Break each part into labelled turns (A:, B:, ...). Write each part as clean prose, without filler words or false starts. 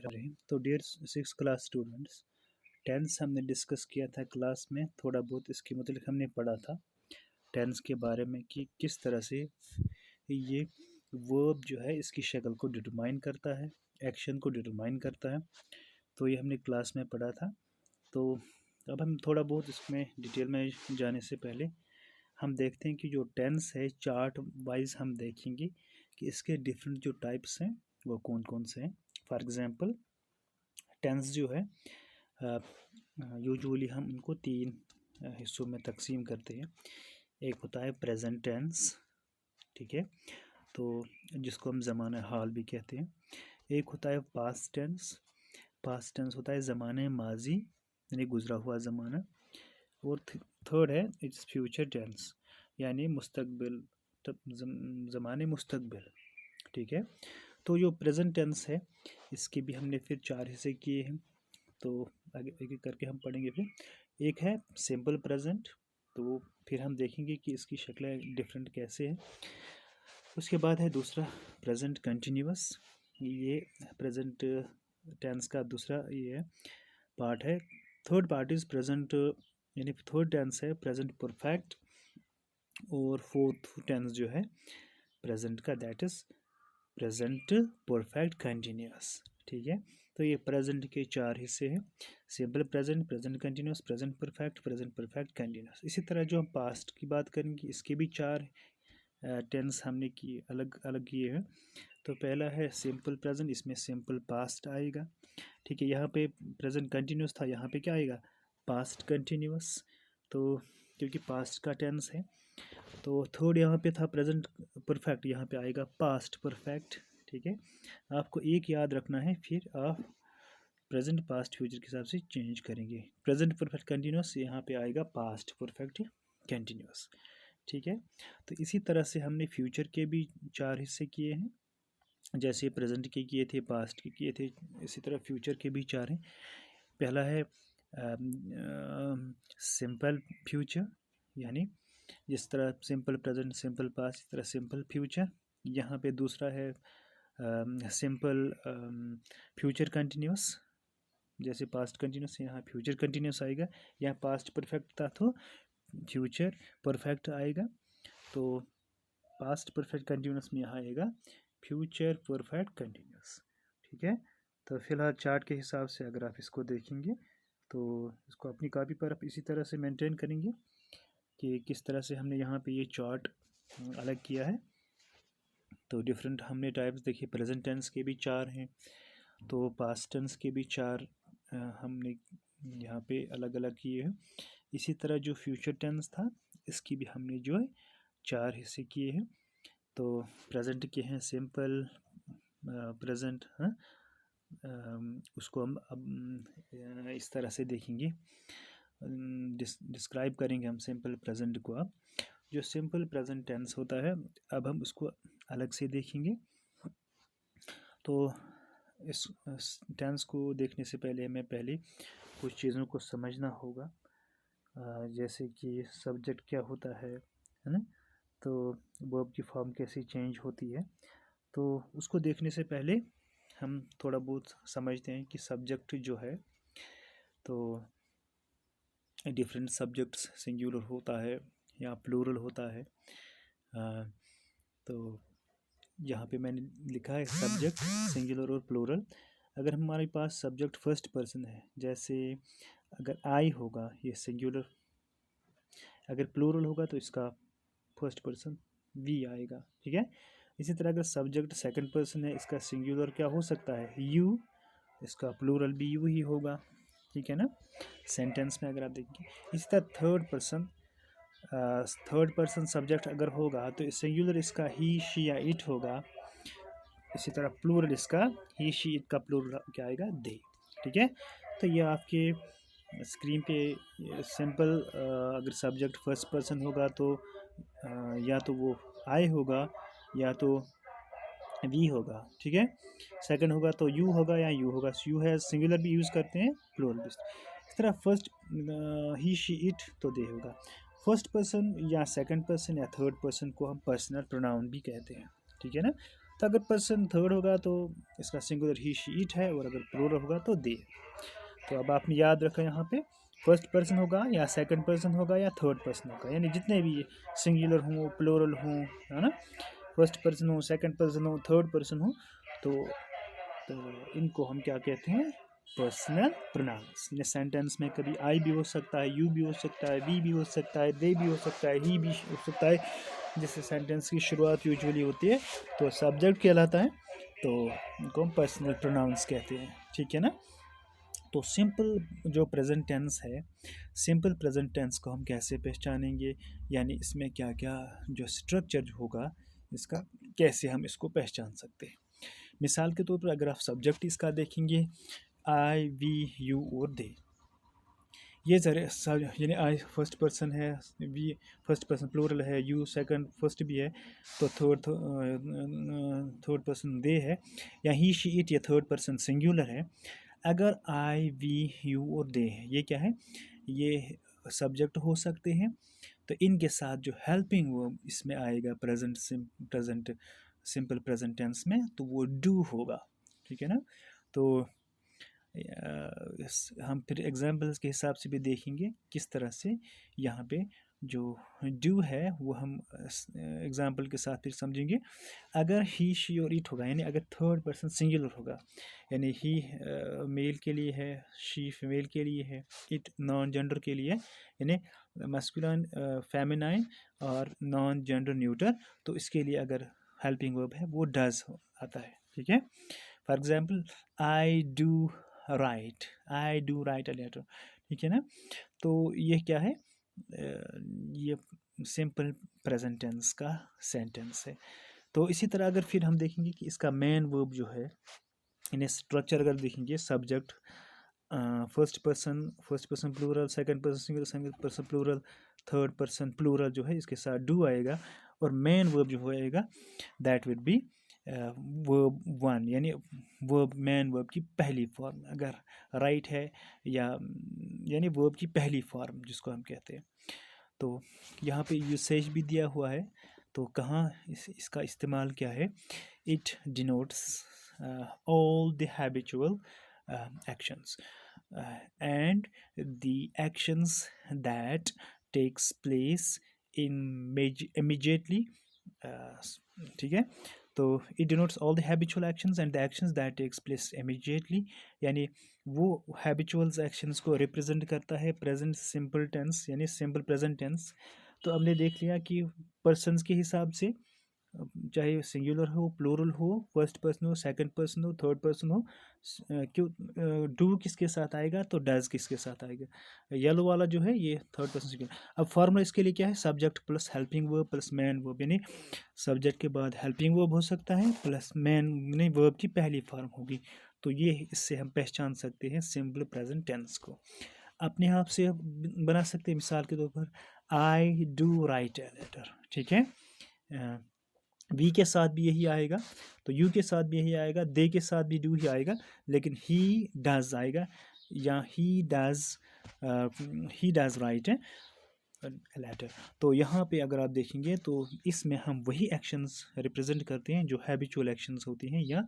A: रही। तो dear 6 class students, tense हमने डिस्कस किया था क्लास में, थोड़ा बहुत इसके मतलब हमने पढ़ा था टेंस के बारे में कि किस तरह से ये वर्ब जो है इसकी शक्ल को डिटरमाइन करता है, एक्शन को डिटरमाइन करता है। तो ये हमने क्लास में पढ़ा था। तो अब हम थोड़ा बहुत इसमें डिटेल में जाने से पहले हम देखते हैं कि जो टेंस है चार्ट वाइज हम देखेंगे कि इसके डिफरेंट जो टाइप्स हैं वो कौन कौन से हैं। फॉर एग्ज़ाम्पल टेंस जो है यूजुअली हम इनको तीन हिस्सों में तकसीम करते हैं। एक होता है प्रेजेंट टेंस, ठीक है, तो जिसको हम ज़माना हाल भी कहते हैं। एक होता है पास्ट टेंस, पास्ट टेंस होता है ज़माने माजी यानी गुज़रा हुआ ज़माना। और थर्ड है इट्स फ्यूचर टेंस यानी मुस्तकबिल, ज़माने मुस्तकबिल, ठीक है। तो जो प्रेजेंट टेंस है इसके भी हमने फिर 4 हिस्से किए हैं, तो आगे एक एक करके हम पढ़ेंगे। फिर एक है सिंपल प्रेजेंट, तो फिर हम देखेंगे कि इसकी शक्लें डिफरेंट कैसे हैं। उसके बाद है दूसरा प्रेजेंट कंटिन्यूअस, ये प्रेजेंट टेंस का दूसरा ये पार्ट है। थर्ड पार्ट इज़ प्रेजेंट यानी थर्ड टेंस है प्रेजेंट परफेक्ट, और फोर्थ टेंस जो है प्रेजेंट का that is present perfect continuous, ठीक है। तो ये प्रेजेंट के 4 हिस्से हैं, simple present, present continuous, present perfect continuous. इसी तरह जो हम पास्ट की बात करेंगे इसके भी 4 टेंस हमने की अलग अलग किए हैं। तो पहला है सिंपल प्रेजेंट, इसमें सिंपल पास्ट आएगा, ठीक है। यहाँ पे प्रेजेंट कंटिन्यूअस था, यहाँ पे क्या आएगा पास्ट कंटिन्यूअस, तो क्योंकि पास्ट का टेंस है। तो थर्ड यहाँ पे था प्रेजेंट परफेक्ट, यहाँ पे आएगा पास्ट परफेक्ट, ठीक है। आपको एक याद रखना है, फिर आप प्रेजेंट पास्ट फ्यूचर के हिसाब से चेंज करेंगे। प्रेजेंट परफेक्ट कंटिन्यूस यहाँ पे आएगा पास्ट परफेक्ट कंटिन्यूस, ठीक है। तो इसी तरह से हमने फ्यूचर के भी 4 हिस्से किए हैं, जैसे प्रेजेंट के किए थे, पास्ट के किए थे, इसी तरह फ्यूचर के भी 4 हैं। पहला है सिंपल फ्यूचर, यानी जिस तरह सिंपल प्रेजेंट, सिंपल पास्ट, इस तरह सिंपल फ्यूचर। यहाँ पे दूसरा है सिंपल फ्यूचर कंटिन्यूस, जैसे पास्ट कंटिन्यूस यहाँ फ्यूचर कंटिन्यूस आएगा। यहाँ पास्ट परफेक्ट था तो फ्यूचर परफेक्ट आएगा, तो पास्ट परफेक्ट कंटिन्यूस में यहाँ आएगा फ्यूचर परफेक्ट कंटिन्यूस, ठीक है। तो फिलहाल चार्ट के हिसाब से अगर आप इसको देखेंगे तो इसको अपनी कॉपी पर आप इसी तरह से मेंटेन करेंगे कि किस तरह से हमने यहाँ पे ये चार्ट अलग किया है। तो डिफरेंट हमने टाइप्स देखिए, प्रेजेंट टेंस के भी 4 हैं, तो पास्ट टेंस के भी 4 हमने यहाँ पे अलग अलग किए हैं। इसी तरह जो फ्यूचर टेंस था इसकी भी हमने जो है 4 हिस्से किए हैं। तो प्रेजेंट के हैं सिंपल प्रेजेंट, हाँ, उसको हम अब इस तरह से देखेंगे, डिस्क्राइब करेंगे हम सिंपल प्रेजेंट को। अब जो सिंपल प्रेजेंट टेंस होता है अब हम उसको अलग से देखेंगे। तो इस टेंस को देखने से पहले हमें पहले कुछ चीज़ों को समझना होगा, जैसे कि सब्जेक्ट क्या होता है ना, तो वर्ब की फॉर्म कैसी चेंज होती है। तो उसको देखने से पहले हम थोड़ा बहुत समझते हैं कि सब्जेक्ट जो है, तो डिफरेंट सब्जेक्ट्स सिंगुलर होता है या प्लूरल होता है। तो यहाँ पे मैंने लिखा है सब्जेक्ट सिंगुलर और प्लूरल। अगर हमारे पास सब्जेक्ट फर्स्ट पर्सन है, जैसे अगर आई होगा ये सिंगुलर, अगर प्लूरल होगा तो इसका फर्स्ट पर्सन वी आएगा, ठीक है। इसी तरह अगर सब्जेक्ट सेकंड पर्सन है, इसका सिंगुलर क्या हो सकता है यू, इसका प्लूरल भी यू ही होगा, ठीक है ना, सेंटेंस में अगर आप देखेंगे। इसी तरह थर्ड पर्सन सब्जेक्ट अगर होगा तो सिंगुलर इसका ही शी या इट होगा। इसी तरह प्लूरल इसका ही शी इट का प्लूरल क्या आएगा दे, ठीक है। तो ये आपके स्क्रीन पे सिंपल अगर सब्जेक्ट फर्स्ट पर्सन होगा तो या तो वो आई होगा या तो वी होगा, ठीक है। सेकंड होगा तो यू होगा या यू होगा, यू है सिंगुलर भी यूज़ करते हैं प्लूरल भी। इस तरह फर्स्ट ही शी इट तो दे होगा। फर्स्ट पर्सन या सेकंड पर्सन या थर्ड पर्सन को हम पर्सनल प्रोनाउन भी कहते हैं, ठीक है ना। तो अगर पर्सन थर्ड होगा तो इसका सिंगुलर ही शी इट है, और अगर प्लूरल होगा तो दे। तो अब आपने याद रखा यहाँ पे फर्स्ट पर्सन होगा या सेकंड पर्सन होगा या थर्ड पर्सन होगा, यानी जितने भी सिंगुलर हों प्लूरल हों, है ना, फर्स्ट पर्सन हो सेकंड पर्सन हो थर्ड पर्सन हो, तो इनको हम क्या कहते हैं, पर्सनल प्रोनाउंस। सेंटेंस में कभी आई भी हो सकता है, यू भी हो सकता है, वी भी हो सकता है, दे भी हो सकता है, ही भी हो सकता है, जिससे सेंटेंस की शुरुआत यूजुअली होती है तो सब्जेक्ट कहलाता है, तो इनको हम पर्सनल प्रोनाउंस कहते हैं, ठीक है ना। तो सिंपल जो प्रेजेंट टेंस है, सिंपल प्रेजेंट टेंस को हम कैसे पहचानेंगे, यानी इसमें क्या क्या जो स्ट्रक्चर होगा इसका, कैसे हम इसको पहचान सकते हैं। मिसाल के तौर पर अगर आप सब्जेक्ट इसका देखेंगे, आई वी यू और दे, ये ज़रा यानी आई फर्स्ट पर्सन है, वी फर्स्ट पर्सन प्लूरल है, यू सेकंड फर्स्ट भी है, तो थर्ड पर्सन दे है, या ही शी इट ये थर्ड पर्सन सिंगुलर है। अगर आई वी यू और दे है, ये क्या है, ये सब्जेक्ट हो सकते हैं, तो इनके साथ जो हेल्पिंग वर्ब इसमें आएगा प्रेजेंट सिंपल प्रेजेंट टेंस में, तो वो डू होगा, ठीक है ना। तो हम फिर एग्जाम्पल्स के हिसाब से भी देखेंगे किस तरह से यहाँ पे जो डू है वो हम एग्जाम्पल के साथ फिर समझेंगे। अगर ही शी और इट होगा, यानी अगर थर्ड पर्सन सिंगुलर होगा, यानी ही मेल के लिए है, शी फीमेल के लिए है, इट नॉन जेंडर के लिए, यानी मस्कुलिन फेमिनाइन और नॉन जेंडर न्यूटर, तो इसके लिए अगर हेल्पिंग वर्ब है वो डज आता है, ठीक है। For example I do write a letter, ठीक है ना। तो ये क्या है, ये सिंपल प्रेजेंट टेंस का सेंटेंस है। तो इसी तरह अगर फिर हम देखेंगे कि इसका मेन वर्ब जो है, इन्हें स्ट्रक्चर अगर देखेंगे, subject first person plural, second person singular, second person plural, third person plural जो है इसके साथ डू आएगा, और मेन वर्ब जो होएगा that will be verb one, यानी वर्ब मेन वर्ब की पहली फॉर्म, अगर राइट है या यानी वर्ब की पहली फॉर्म जिसको हम कहते हैं। तो यहाँ पे यूसेज भी दिया हुआ है, तो कहाँ इसका इस्तेमाल क्या है, it denotes all the habitual actions and the actions that takes place immediately, ठीक है। तो it denotes all the habitual actions and the actions that takes place immediately, यानी वो habitual actions को represent करता है present simple tense यानी simple present tense। तो हमने देख लिया कि persons के हिसाब से चाहे सिंगुलर हो प्लूरल हो, फर्स्ट पर्सन हो सेकंड पर्सन हो थर्ड पर्सन हो, क्यों डू किसके साथ आएगा, तो डज किसके साथ आएगा, येलो वाला जो है ये थर्ड पर्सन सिंगुलर। अब फॉर्मूला इसके लिए क्या है, subject plus helping verb plus main verb, यानी सब्जेक्ट के बाद हेल्पिंग वर्ब हो सकता है प्लस मेन नहीं वर्ब की पहली फॉर्म होगी। तो ये इससे हम पहचान सकते हैं सिंपल प्रेजेंट टेंस को। अपने आप से बना सकते हैं, मिसाल के तौर पर I do write a letter, ठीक है। वी के साथ भी यही आएगा, तो यू के साथ भी यही आएगा, दे के साथ भी डू ही आएगा, लेकिन ही डज आएगा, या ही डज राइट है लेटर। तो यहाँ पे अगर आप देखेंगे तो इसमें हम वही एक्शंस रिप्रेजेंट करते हैं जो हैबिचुअल एक्शंस होते हैं, या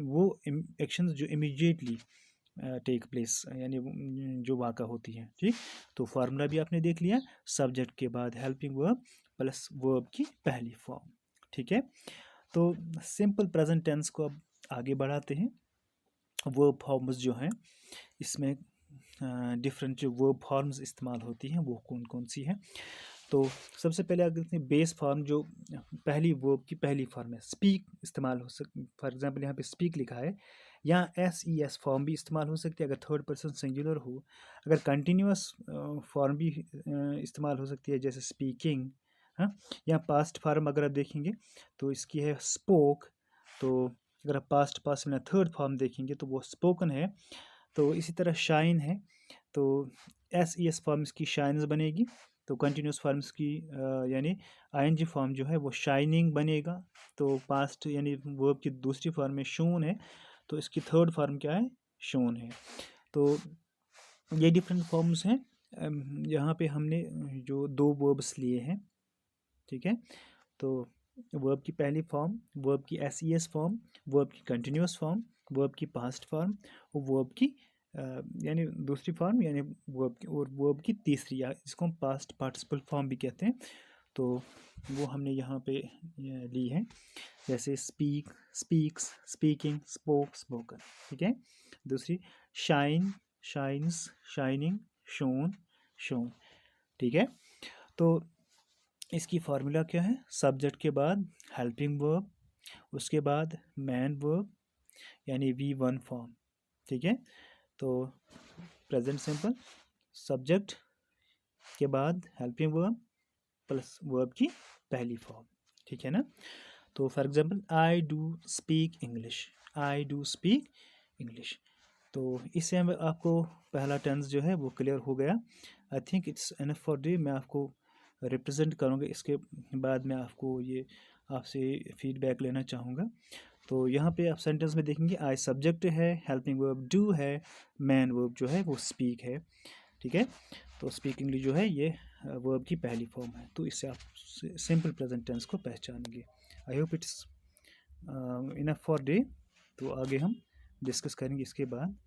A: वो एक्शंस जो इमीडिएटली टेक प्लेस यानी जो वाक़ा होती हैं, ठीक। तो फार्मूला भी आपने देख लिया, सब्जेक्ट के बाद हेल्पिंग वर्ब प्लस वर्ब की पहली फॉर्म, ठीक है। तो सिंपल प्रेजेंट टेंस को अब आगे बढ़ाते हैं। वर्ब फॉर्म्स जो हैं इसमें डिफरेंट जो वर्ब फॉर्म्स इस्तेमाल होती हैं वो कौन कौन सी हैं। तो सबसे पहले अगर देखते हैं बेस फॉर्म जो पहली वर्ब की पहली फॉर्म है, स्पीक इस्तेमाल हो सकती, फॉर एग्जांपल यहाँ पे स्पीक लिखा है, यहाँ SES फॉर्म भी इस्तेमाल हो सकती है अगर थर्ड पर्सन सिंगुलर हो। अगर कंटिन्यूस फॉर्म भी इस्तेमाल हो सकती है जैसे स्पीकिंग, हाँ। यहाँ पास्ट फॉर्म अगर आप देखेंगे तो इसकी है स्पोक, तो अगर आप पास्ट में थर्ड फॉर्म देखेंगे तो वो स्पोकन है। तो इसी तरह शाइन है, तो SES फॉर्म इसकी शाइन्स बनेगी, तो कंटिन्यूस फॉर्म्स की यानी ING फॉर्म जो है वो शाइनिंग बनेगा। तो पास्ट यानी वर्ब की दूसरी फॉर्म में शून है, तो इसकी थर्ड फॉर्म क्या है, शून है। तो ये डिफरेंट फॉर्म्स हैं। यहाँ पे हमने जो दो वर्ब्स लिए हैं, ठीक है। तो वर्ब की पहली फॉर्म, वर्ब की एस फॉर्म, वर्ब की कंटिन्यूस फॉर्म, वर्ब की पास्ट फॉर्म और वर्ब की यानी दूसरी फॉर्म यानी वर्ब की, और वर्ब की तीसरी या जिसको हम पास्ट पार्टिसिपल फॉर्म भी कहते हैं। तो वो हमने यहाँ पे ली है, जैसे speak, speaks, speaking, spoke, spoken. ठीक है। दूसरी shine, shines, shining, shown, shown. ठीक है। तो इसकी फार्मूला क्या है? सब्जेक्ट के बाद हेल्पिंग वर्ब, उसके बाद मैन वर्ब यानी V1 फॉर्म। ठीक है। तो प्रेजेंट सिंपल, सब्जेक्ट के बाद हेल्पिंग वर्ब प्लस वर्ब की पहली फॉर्म। ठीक है ना। तो for example I do speak English, I do speak English. तो इससे हम आपको पहला टेंस जो है वो क्लियर हो गया। I think it's enough for day. मैं आपको रिप्रेजेंट करूँगा, इसके बाद मैं आपको ये आपसे फीडबैक लेना चाहूँगा। तो यहाँ पे आप सेंटेंस में देखेंगे आई सब्जेक्ट है, हेल्पिंग वर्ब डू है, मैन वर्ब जो है वो स्पीक है। ठीक है। तो स्पीक इंग्लिश जो है ये वर्ब की पहली फॉर्म है। तो इससे आप सिंपल प्रेजेंट टेंस को पहचानेंगे। I hope it's enough for day. तो आगे हम डिस्कस करेंगे इसके बाद।